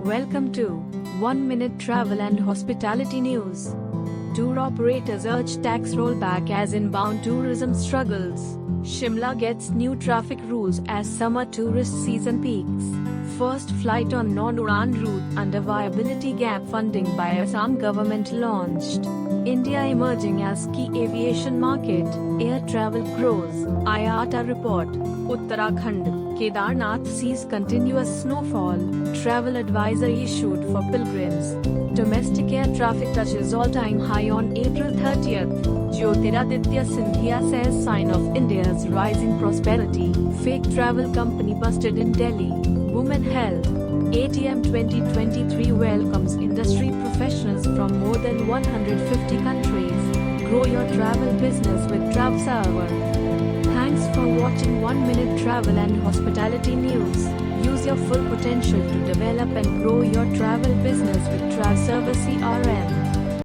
Welcome to 1 Minute Travel and Hospitality News. Tour operators urge tax rollback as inbound tourism struggles. Shimla gets new traffic rules as summer tourist season peaks. First flight on non-Udan route under viability gap funding by Assam government launched. India emerging as key aviation market, air travel grows. IATA report. Uttarakhand, Kedarnath sees continuous snowfall. Travel advisory issued for pilgrims. Domestic air traffic touches all-time high on April 30th. Jyotiraditya Scindia says sign of India's rising prosperity. Fake travel company busted in Delhi. Women Health. ATM 2023 welcomes industry professionals from more than 150 countries. Grow your travel business with TravServer. Thanks for watching 1 Minute Travel and Hospitality News. Use your full potential to develop and grow your travel business with TravServer CRM.